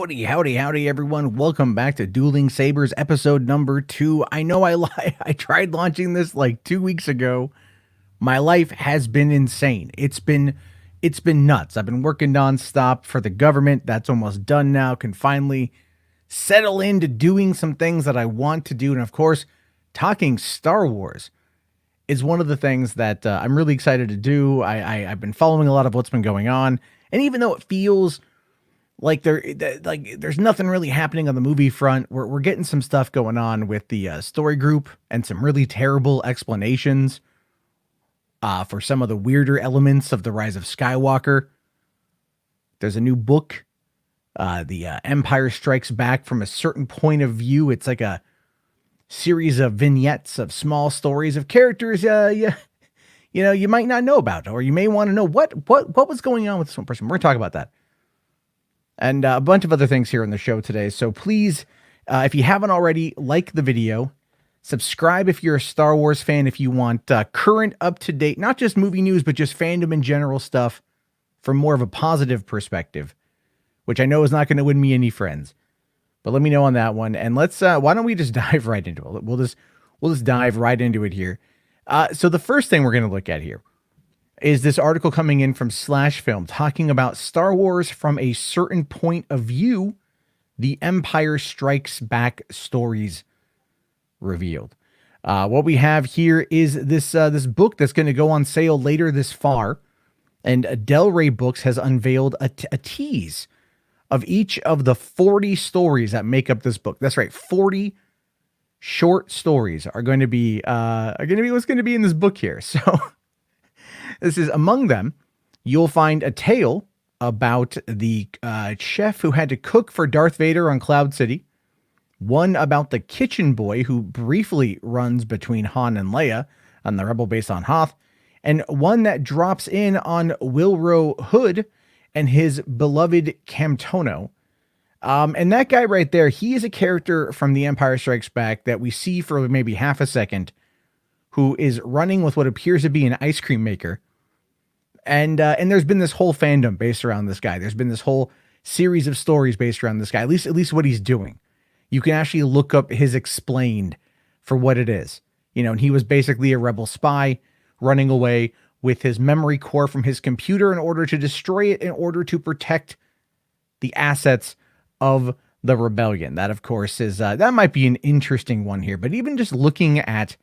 Howdy, everyone. Welcome back to Dueling Sabers episode number 2. I know I lied. I tried launching this like 2 weeks ago. My life has been insane. It's been nuts. I've been working nonstop for the government. That's almost done now. Can finally settle into doing some things that I want to do. And of course, talking Star Wars is one of the things that I'm really excited to do. I've been following a lot of what's been going on. And even though it feels like there's nothing really happening on the movie front, we're getting some stuff going on with the story group and some really terrible explanations for some of the weirder elements of the Rise of Skywalker. There's a new book, The Empire Strikes Back from a Certain Point of View. It's like a series of vignettes of small stories of characters you might not know about, or you may want to know what was going on with this one person. We're gonna talk about that and a bunch of other things here on the show today. So please, if you haven't already, like the video, subscribe if you're a Star Wars fan, if you want current, up-to-date, not just movie news, but just fandom and general stuff from more of a positive perspective, which I know is not going to win me any friends. But let me know on that one. And let's, why don't we just dive right into it? We'll just dive right into it here. So the first thing we're going to look at here is this article coming in from Film talking about Star Wars from a certain point of view, The Empire Strikes Back stories revealed. What we have here is this book that's going to go on sale later this fall, and Del Rey Books has unveiled a tease of each of the 40 stories that make up this book. That's right, 40 short stories are going to be what's going to be in this book here. So this is among them. You'll find a tale about the chef who had to cook for Darth Vader on Cloud City, one about the kitchen boy who briefly runs between Han and Leia on the Rebel base on Hoth, and one that drops in on Wilro Hood and his beloved Camtono. And that guy right there, he is a character from The Empire Strikes Back that we see for maybe half a second, who is running with what appears to be an ice cream maker. And there's been this whole fandom based around this guy. There's been this whole series of stories based around this guy, at least what he's doing. You can actually look up his explained for what it is. And he was basically a rebel spy running away with his memory core from his computer in order to destroy it, in order to protect the assets of the rebellion. That, of course, is that might be an interesting one here. But even just looking at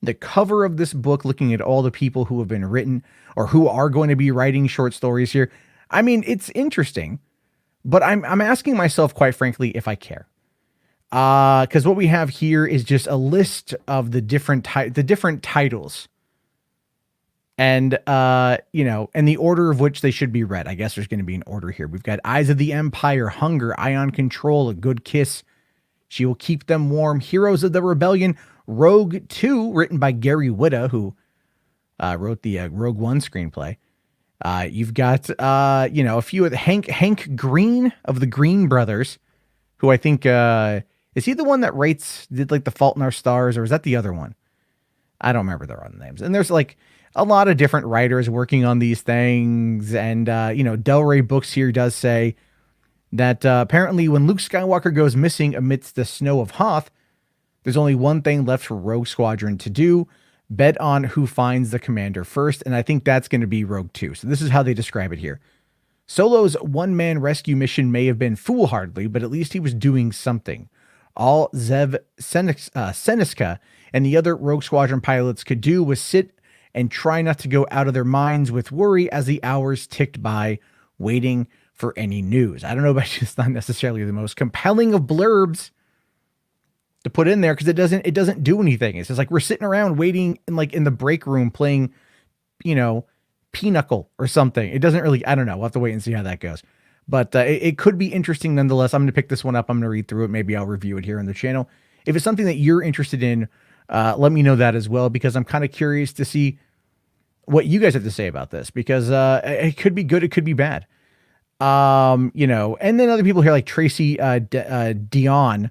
the cover of this book, looking at all the people who have been written or who are going to be writing short stories here, I mean, it's interesting. But I'm asking myself, quite frankly, if I care. Because what we have here is just a list of the different titles. And, and the order of which they should be read. I guess there's going to be an order here. We've got Eyes of the Empire, Hunger, Ion Control, A Good Kiss, She Will Keep Them Warm, Heroes of the Rebellion, Rogue 2, written by Gary Whitta, who wrote the Rogue One screenplay. You've got, a few of the Hank Green of the Green Brothers, who I think, is he the one that did like The Fault in Our Stars, or is that the other one? I don't remember their own names. And there's like a lot of different writers working on these things. And, Del Rey Books here does say that apparently when Luke Skywalker goes missing amidst the snow of Hoth, there's only one thing left for Rogue Squadron to do: bet on who finds the commander first. And I think that's going to be Rogue 2. So this is how they describe it here. Solo's one-man rescue mission may have been foolhardy, but at least he was doing something. All Zev Seneska and the other Rogue Squadron pilots could do was sit and try not to go out of their minds with worry as the hours ticked by, waiting for any news. I don't know, but it's not necessarily the most compelling of blurbs to put in there, because it doesn't do anything. It's just like we're sitting around waiting in the break room playing, Pinochle or something. It doesn't really, I don't know. We'll have to wait and see how that goes. But it could be interesting nonetheless. I'm going to pick this one up. I'm going to read through it. Maybe I'll review it here on the channel. If it's something that you're interested in, let me know that as well, because I'm kind of curious to see what you guys have to say about this, because it could be good. It could be bad. And then other people here like Tracy Dion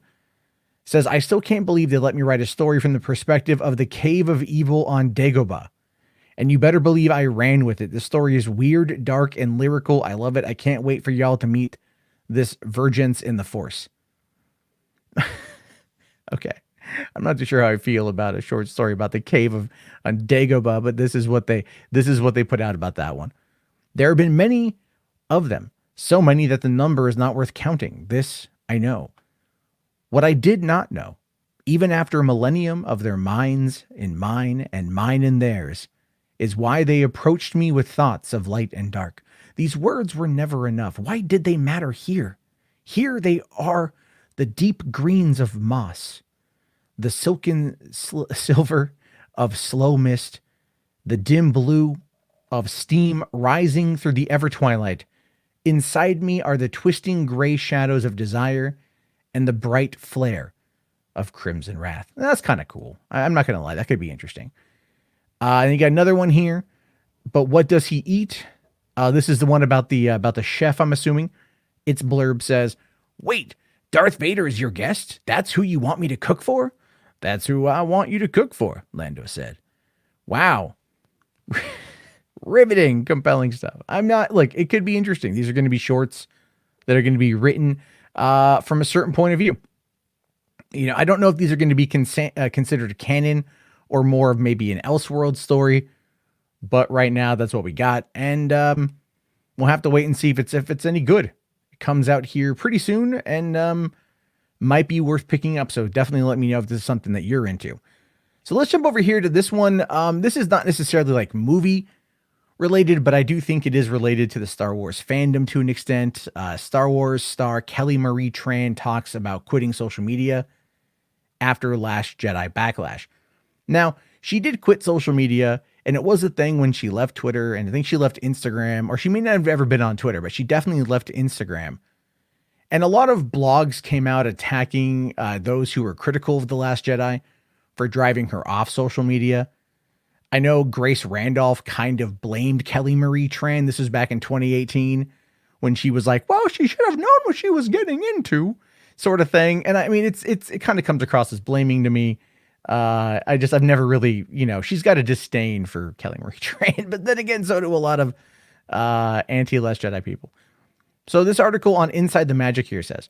says, I still can't believe they let me write a story from the perspective of the Cave of Evil on Dagobah. And you better believe I ran with it. The story is weird, dark, and lyrical. I love it. I can't wait for y'all to meet this vergence in the Force. Okay. I'm not too sure how I feel about a short story about the cave of Dagobah, but this is what they put out about that one. There have been many of them, so many that the number is not worth counting. This I know. What I did not know, even after a millennium of their minds in mine and mine in theirs, is why they approached me with thoughts of light and dark. These words were never enough. Why did they matter here? Here they are, the deep greens of moss, the silken silver of slow mist, the dim blue of steam rising through the ever twilight. Inside me are the twisting gray shadows of desire and the bright flare of crimson wrath. That's kind of cool. I'm not going to lie. That could be interesting. And you got another one here. But what does he eat? This is the one about the chef, I'm assuming. Its blurb says, "Wait, Darth Vader is your guest? That's who you want me to cook for?" "That's who I want you to cook for," Lando said. Wow. Riveting, compelling stuff. I'm not, look, it could be interesting. These are going to be shorts that are going to be written from a certain point of view. You know, I don't know if these are going to be considered canon or more of maybe an Elseworld story, but right now that's what we got. And we'll have to wait and see if it's any good. It comes out here pretty soon and might be worth picking up. So definitely let me know if this is something that you're into. So let's jump over here to this one. This is not necessarily like movie related, but I do think it is related to the Star Wars fandom to an extent. Star Wars star Kelly Marie Tran talks about quitting social media after Last Jedi Backlash. Now, she did quit social media, and it was a thing when she left Twitter, and I think she left Instagram, or she may not have ever been on Twitter, but she definitely left Instagram. And a lot of blogs came out attacking those who were critical of The Last Jedi for driving her off social media. I know Grace Randolph kind of blamed Kelly Marie Tran. This was back in 2018 when she was like, well, she should have known what she was getting into, sort of thing. And I mean, it kind of comes across as blaming to me. I've never really, she's got a disdain for Kelly Marie Tran, but then again, so do a lot of anti-Last Jedi people. So this article on Inside the Magic here says,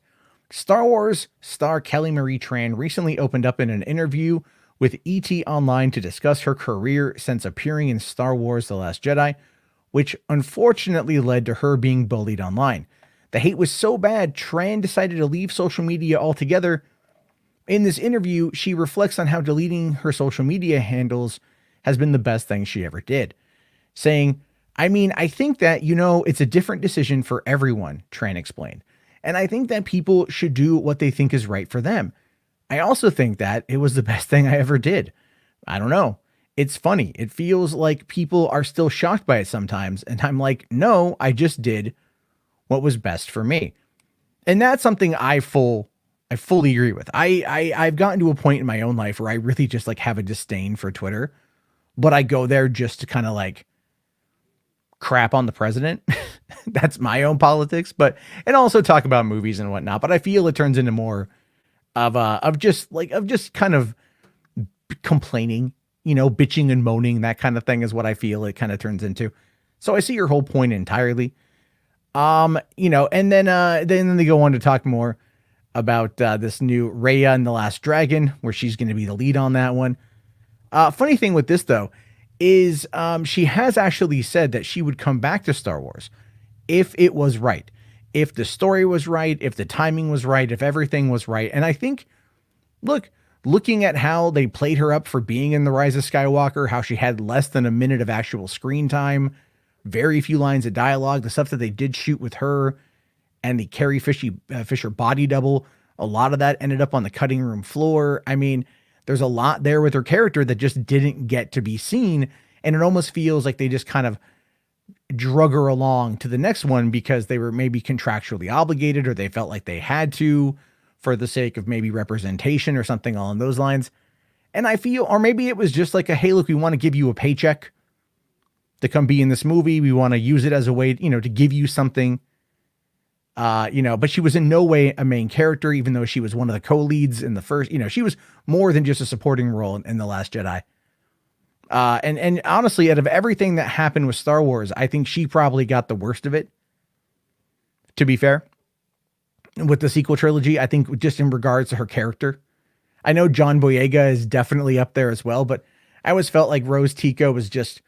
Star Wars star Kelly Marie Tran recently opened up in an interview with ET Online to discuss her career since appearing in Star Wars The Last Jedi, which unfortunately led to her being bullied online. The hate was so bad, Tran decided to leave social media altogether. In this interview, she reflects on how deleting her social media handles has been the best thing she ever did, saying, I think that, it's a different decision for everyone, Tran explained. And I think that people should do what they think is right for them. I also think that it was the best thing I ever did. I don't know. It's funny. It feels like people are still shocked by it sometimes. And I'm like, no, I just did what was best for me. And that's something I fully agree with. I've gotten to a point in my own life where I really just like have a disdain for Twitter, but I go there just to kind of like crap on the president. That's my own politics, and also talk about movies and whatnot. But I feel it turns into more of just kind of complaining, bitching and moaning, that kind of thing is what I feel it kind of turns into. So I see your whole point entirely. And then they go on to talk more about this new Raya and the Last Dragon, where she's going to be the lead on that one. Funny thing with this though is she has actually said that she would come back to Star Wars if it was right. If the story was right, if the timing was right, if everything was right. And I think, looking at how they played her up for being in The Rise of Skywalker, how she had less than a minute of actual screen time, very few lines of dialogue, the stuff that they did shoot with her and the Carrie Fisher body double, a lot of that ended up on the cutting room floor. I mean, there's a lot there with her character that just didn't get to be seen. And it almost feels like they just kind of drug her along to the next one because they were maybe contractually obligated, or they felt like they had to for the sake of maybe representation or something along those lines. And I feel, or maybe it was just like hey, look, we want to give you a paycheck to come be in this movie. We want to use it as a way, to give you something, but she was in no way a main character, even though she was one of the co-leads in the first, she was more than just a supporting role in The Last Jedi. And honestly, out of everything that happened with Star Wars, I think she probably got the worst of it, to be fair. with the sequel trilogy. I think just in regards to her character. I know John Boyega is definitely up there as well, but I always felt like Rose Tico was just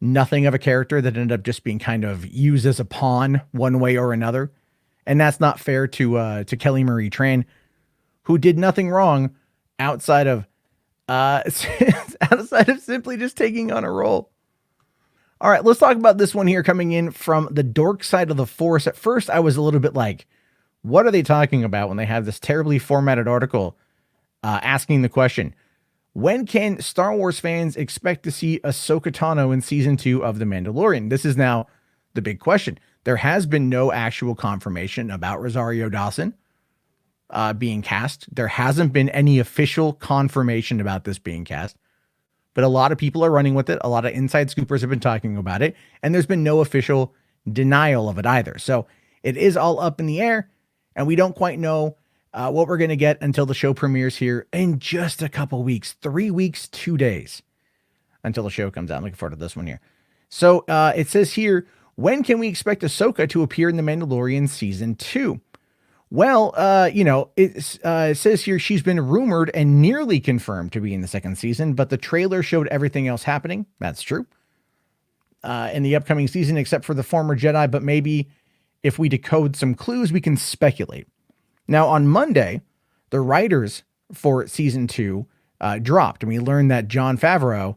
nothing of a character that ended up just being kind of used as a pawn one way or another. And that's not fair to Kelly Marie Tran, who did nothing wrong outside of outside of simply just taking on a role. All right, let's talk about this one here coming in from the dork side of the Force. At first, I was a little bit like, what are they talking about when they have this terribly formatted article asking the question, when can Star Wars fans expect to see Ahsoka Tano in season 2 of The Mandalorian? This is now the big question. There has been no actual confirmation about Rosario Dawson being cast. There hasn't been any official confirmation about this being cast, but a lot of people are running with it. A lot of inside scoopers have been talking about it, and there's been no official denial of it either. So it is all up in the air, and we don't quite know what we're going to get until the show premieres here in just a couple weeks, 3 weeks, 2 days until the show comes out. I'm looking forward to this one here. So it says here, when can we expect Ahsoka to appear in The Mandalorian season 2? Well, it says here she's been rumored and nearly confirmed to be in the second season, but the trailer showed everything else happening. That's true. In the upcoming season, except for the former Jedi, but maybe if we decode some clues, we can speculate. Now, on Monday, the writers for season 2 dropped, and we learned that Jon Favreau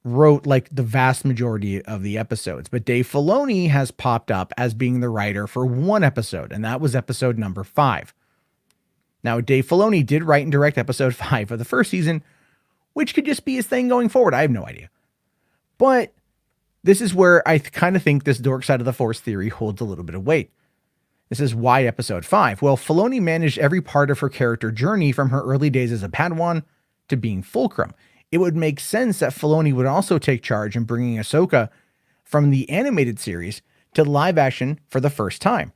wrote like the vast majority of the episodes, but Dave Filoni has popped up as being the writer for one episode, and that was episode number 5. Now, Dave Filoni did write and direct episode 5 of the first season, which could just be his thing going forward. I have no idea. But this is where I kind of think this dork side of the Force theory holds a little bit of weight. This is why episode 5. Well, Filoni managed every part of her character journey from her early days as a Padawan to being Fulcrum. It would make sense that Filoni would also take charge in bringing Ahsoka from the animated series to live action for the first time.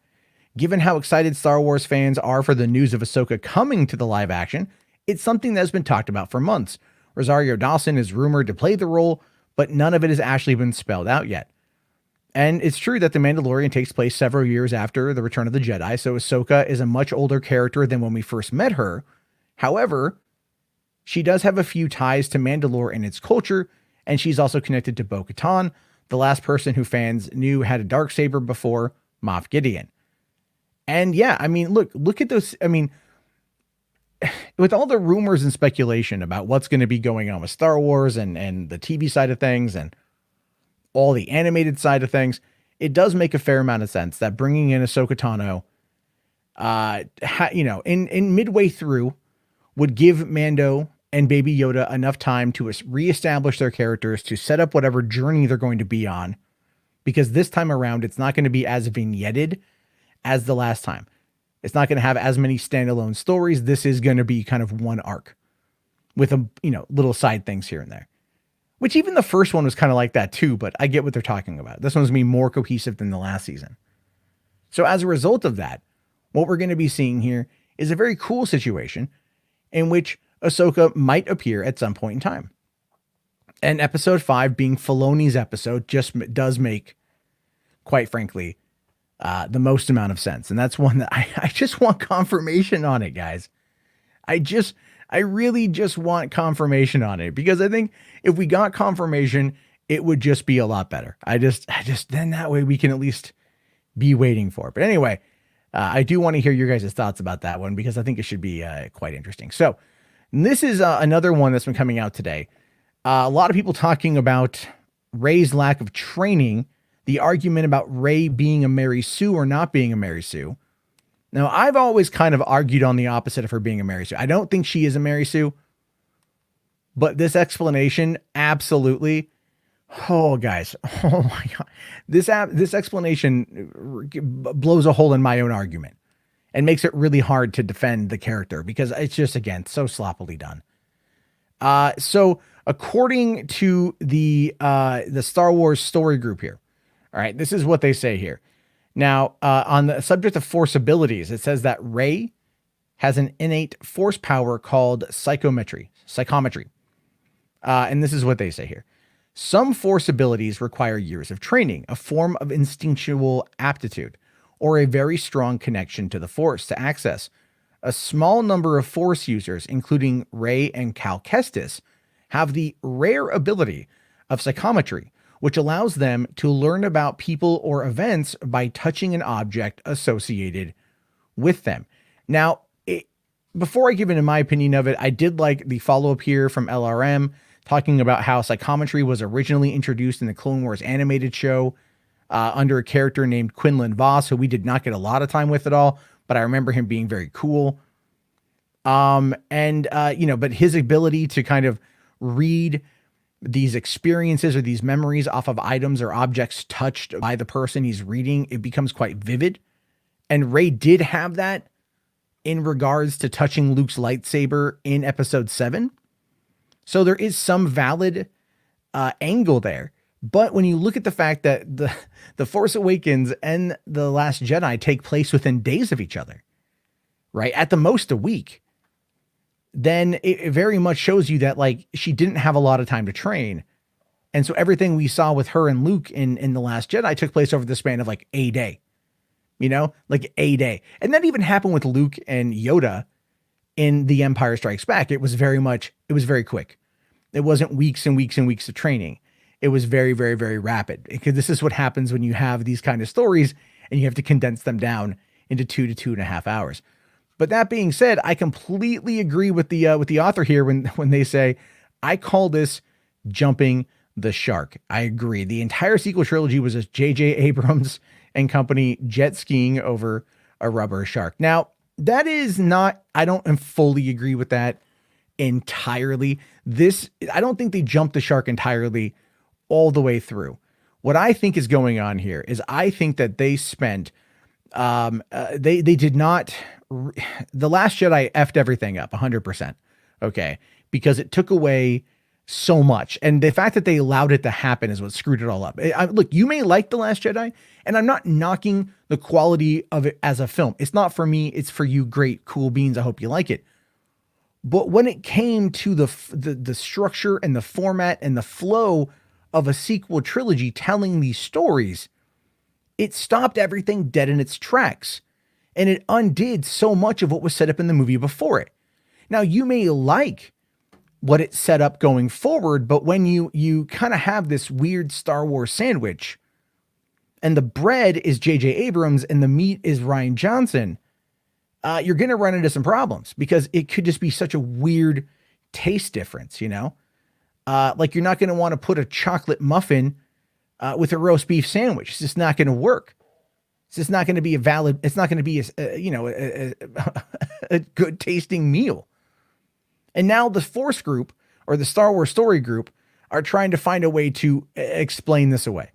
Given how excited Star Wars fans are for the news of Ahsoka coming to the live action, it's something that's been talked about for months. Rosario Dawson is rumored to play the role, but none of it has actually been spelled out yet. And it's true that The Mandalorian takes place several years after the Return of the Jedi, so Ahsoka is a much older character than when we first met her. However, she does have a few ties to Mandalore and its culture, and she's also connected to Bo-Katan, the last person who fans knew had a darksaber before Moff Gideon. And yeah, I mean, look at those. I mean, with all the rumors and speculation about what's going to be going on with Star Wars and the TV side of things and all the animated side of things, it does make a fair amount of sense that bringing in Ahsoka Tano, in midway through would give Mando and Baby Yoda enough time to reestablish their characters, to set up whatever journey they're going to be on, because this time around, it's not going to be as vignetted as the last time. It's not going to have as many standalone stories. This is going to be kind of one arc with little side things here and there. Which even the first one was kind of like that too, but I get what they're talking about. This one's going to be more cohesive than the last season. So as a result of that, what we're going to be seeing here is a very cool situation in which Ahsoka might appear at some point in time. And episode 5 being Filoni's episode just does make, quite frankly, the most amount of sense. And that's one that I just want confirmation on it, guys. I really just want confirmation on it, because I think if we got confirmation, it would just be a lot better. Then that way we can at least be waiting for it. But anyway, I do want to hear your guys' thoughts about that one, because I think it should be quite interesting. So this is another one that's been coming out today. A lot of people talking about Rey's lack of training, the argument about Rey being a Mary Sue or not being a Mary Sue. Now, I've always kind of argued on the opposite of her being a Mary Sue. I don't think she is a Mary Sue, but this explanation absolutely, oh guys, oh my God, this explanation blows a hole in my own argument and makes it really hard to defend the character, because it's just, again, so sloppily done. So according to the Star Wars story group here, all right, this is what they say here. Now, on the subject of Force abilities, it says that Rey has an innate Force power called psychometry. And this is what they say here. Some Force abilities require years of training, a form of instinctual aptitude. or a very strong connection to the Force to access. A small number of Force users, including Rey and Cal Kestis, have the rare ability of psychometry, which allows them to learn about people or events by touching an object associated with them. Now, before I give into my opinion of it, I did like the follow-up here from LRM talking about how psychometry was originally introduced in the Clone Wars animated show under a character named Quinlan Vos, who we did not get a lot of time with at all, but I remember him being very cool. But his ability to kind of read these experiences or these memories off of items or objects touched by the person he's reading, it becomes quite vivid. And Rey did have that in regards to touching Luke's lightsaber in episode 7. So there is some valid angle there. But when you look at the fact that the Force Awakens and The Last Jedi take place within days of each other, right? At the most a week, then it very much shows you that like she didn't have a lot of time to train. And so everything we saw with her and Luke in The Last Jedi took place over the span of like a day, like a day. And that even happened with Luke and Yoda in The Empire Strikes Back. It was very quick. It wasn't weeks and weeks and weeks of training. It was very, very, very rapid, because this is what happens when you have these kind of stories and you have to condense them down into 2 to 2.5 hours. But that being said, I completely agree with the author here when they say, I call this jumping the shark. I agree. The entire sequel trilogy was just J.J. Abrams and company jet skiing over a rubber shark. Now, that is not, I don't fully agree with that entirely. I don't think they jumped the shark entirely all the way through. What I think is going on here is I think that they spent, they did not, The Last Jedi effed everything up 100%. Okay. Because it took away so much. And the fact that they allowed it to happen is what screwed it all up. Look, you may like The Last Jedi, and I'm not knocking the quality of it as a film. It's not for me. It's for you. Great, cool beans. I hope you like it. But when it came to the structure and the format and the flow of a sequel trilogy telling these stories, it stopped everything dead in its tracks. And it undid so much of what was set up in the movie before it. Now, you may like what it set up going forward, but when you kind of have this weird Star Wars sandwich, and the bread is J.J. Abrams and the meat is Rian Johnson, you're going to run into some problems, because it could just be such a weird taste difference, like you're not going to want to put a chocolate muffin with a roast beef sandwich. It's just not going to work. It's just not going to be it's not going to be a good tasting meal. And now the Force group, or the Star Wars story group, are trying to find a way to explain this away,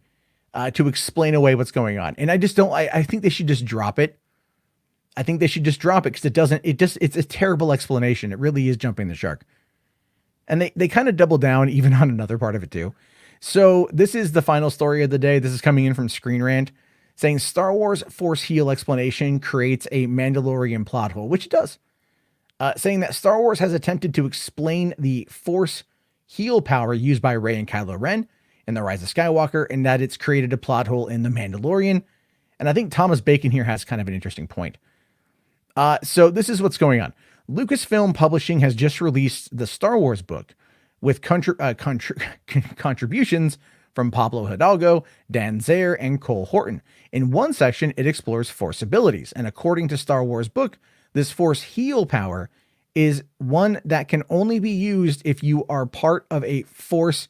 to explain away what's going on. And I just don't, I think they should just drop it. I think they should just drop it, because it's a terrible explanation. It really is jumping the shark. And they kind of double down even on another part of it too. So this is the final story of the day. This is coming in from Screen Rant, saying Star Wars Force Heal explanation creates a Mandalorian plot hole, which it does. Saying that Star Wars has attempted to explain the Force Heal power used by Rey and Kylo Ren in The Rise of Skywalker, and that it's created a plot hole in The Mandalorian. And I think Thomas Bacon here has kind of an interesting point. So this is what's going on. Lucasfilm Publishing has just released the Star Wars book with contributions from Pablo Hidalgo, Dan Zaire, and Cole Horton. In one section, it explores Force abilities. And according to Star Wars book, this Force Heal power is one that can only be used if you are part of a Force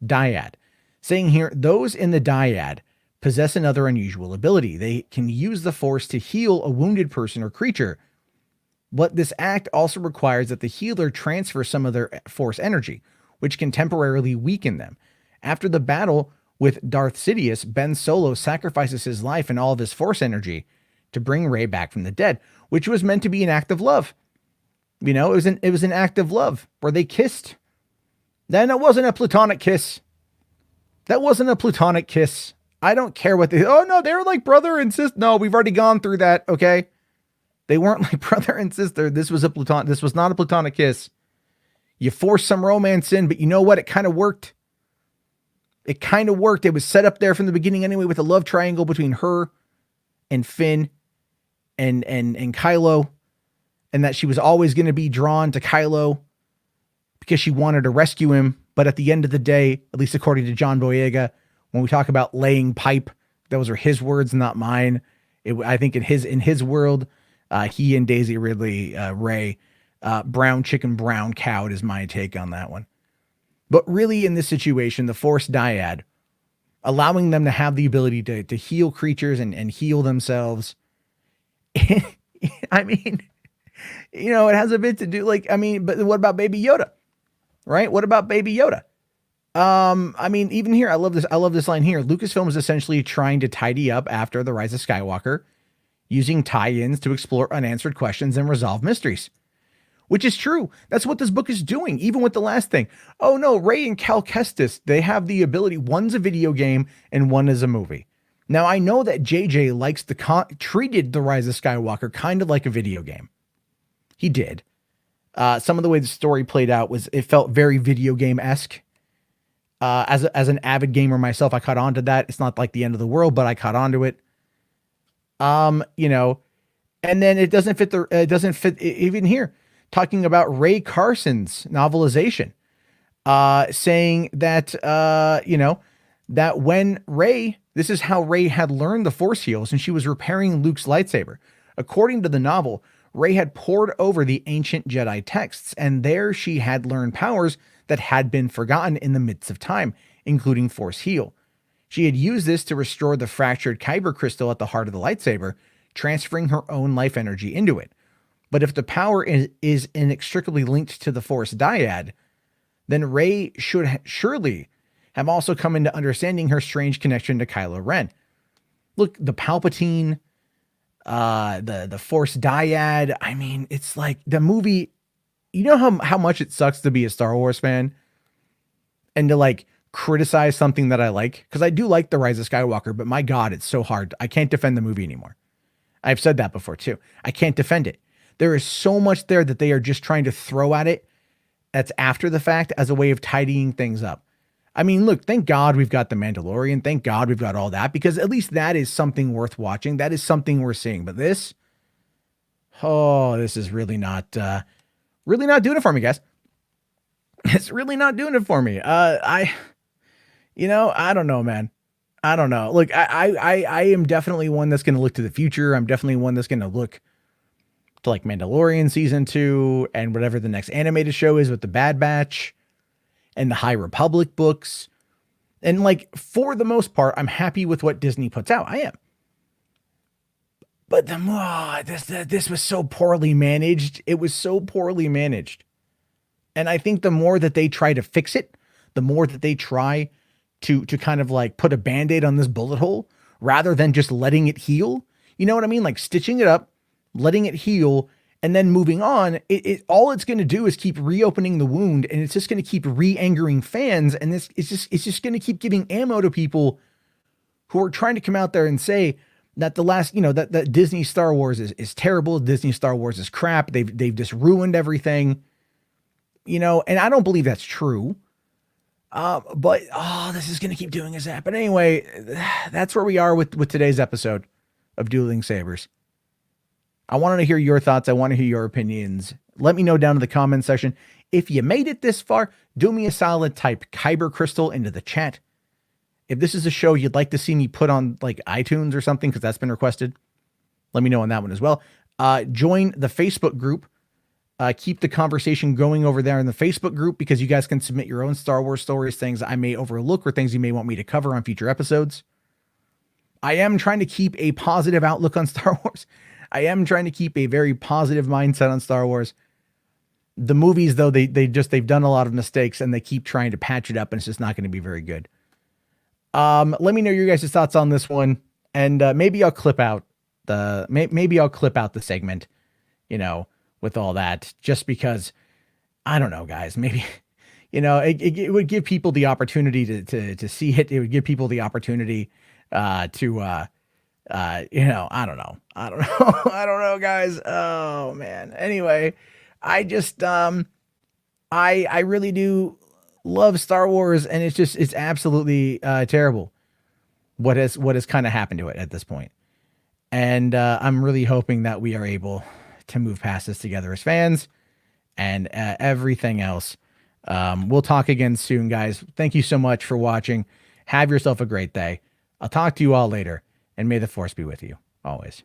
dyad. Saying here, those in the dyad possess another unusual ability. They can use the Force to heal a wounded person or creature. But this act also requires that the healer transfer some of their Force energy, which can temporarily weaken them. After the battle with Darth Sidious, Ben Solo sacrifices his life and all of his Force energy to bring Rey back from the dead, which was meant to be an act of love. It was an act of love where they kissed. Then it wasn't a platonic kiss. That wasn't a platonic kiss. I don't care what they were like brother and sister. No, we've already gone through that. Okay. They weren't like brother and sister. This was not a platonic kiss. You forced some romance in, but you know what? It kind of worked. It kind of worked. It was set up there from the beginning anyway with a love triangle between her and Finn and Kylo, and that she was always going to be drawn to Kylo because she wanted to rescue him. But at the end of the day, at least according to John Boyega, when we talk about laying pipe, those are his words, not mine. I think in his world, he and Daisy Ridley, Rey, brown chicken, brown cow is my take on that one. But really, in this situation, the Force Dyad, allowing them to have the ability to heal creatures and heal themselves. I mean, it has a bit to do, but what about Baby Yoda? Right? What about Baby Yoda? Even here, I love this line here. Lucasfilm is essentially trying to tidy up after The Rise of Skywalker, using tie-ins to explore unanswered questions and resolve mysteries. Which is true. That's what this book is doing, even with the last thing. Oh no, Rey and Cal Kestis, they have the ability. One's a video game and one is a movie. Now, I know that JJ likes treated The Rise of Skywalker kind of like a video game. He did. Some of the way the story played out it felt very video game-esque. As an avid gamer myself, I caught on to that. It's not like the end of the world, but I caught on to it. And then it doesn't fit even here. Talking about Ray Carson's novelization, saying that, that when Rey, this is how Rey had learned the Force heals, and she was repairing Luke's lightsaber. According to the novel, Rey had pored over the ancient Jedi texts, and there she had learned powers that had been forgotten in the midst of time, including Force heal. She had used this to restore the fractured kyber crystal at the heart of the lightsaber, transferring her own life energy into it. But if the power is inextricably linked to the Force Dyad, then Rey should surely have also come into understanding her strange connection to Kylo Ren. Look, the Palpatine, the Force Dyad. I mean, it's like the movie. You know how much it sucks to be a Star Wars fan and to criticize something that I like, because I do like The Rise of Skywalker, but my God, it's so hard. I can't defend the movie anymore. I've said that before too. I can't defend it. There is so much there that they are just trying to throw at it that's after the fact as a way of tidying things up. I mean, look, thank God we've got The Mandalorian. Thank God we've got all that, because at least that is something worth watching. That is something we're seeing. But this is really not doing it for me, guys. It's really not doing it for me. I don't know, man. I don't know. Look, I am definitely one that's going to look to the future. I'm definitely one that's going to look to Mandalorian season 2 and whatever the next animated show is with the Bad Batch and the High Republic books. And for the most part, I'm happy with what Disney puts out. I am. But this was so poorly managed. It was so poorly managed. And I think the more that they try to fix it, the more that they try to kind of put a Band-Aid on this bullet hole rather than just letting it heal. You know what I mean? Stitching it up, letting it heal, and then moving on. All it's going to do is keep reopening the wound, and it's just going to keep re-angering fans. And it's just going to keep giving ammo to people who are trying to come out there and say that that Disney Star Wars is terrible. Disney Star Wars is crap. They've just ruined everything, and I don't believe that's true. But this is going to keep doing us that. But anyway, that's where we are with today's episode of Dueling Sabers. I wanted to hear your thoughts. I want to hear your opinions. Let me know down in the comment section. If you made it this far, do me a solid, type Kyber Crystal into the chat. If this is a show you'd like to see me put on iTunes or something, because that's been requested, let me know on that one as well. Join the Facebook group. Keep the conversation going over there in the Facebook group, because you guys can submit your own Star Wars stories, things I may overlook or things you may want me to cover on future episodes. I am trying to keep a positive outlook on Star Wars. I am trying to keep a very positive mindset on Star Wars. The movies, though, they've done a lot of mistakes and they keep trying to patch it up, and it's just not going to be very good. Let me know your guys' thoughts on this one, and maybe I'll clip out the segment, with all that, just because I don't know, guys. Maybe it would give people the opportunity to see it. It would give people the opportunity I don't know. I don't know, guys. Oh man. Anyway, I just, I really do love Star Wars, and it's absolutely terrible what has kind of happened to it at this point. And I'm really hoping that we are able to move past this together as fans and everything else. We'll talk again soon, guys. Thank you so much for watching. Have yourself a great day. I'll talk to you all later, and may the force be with you always.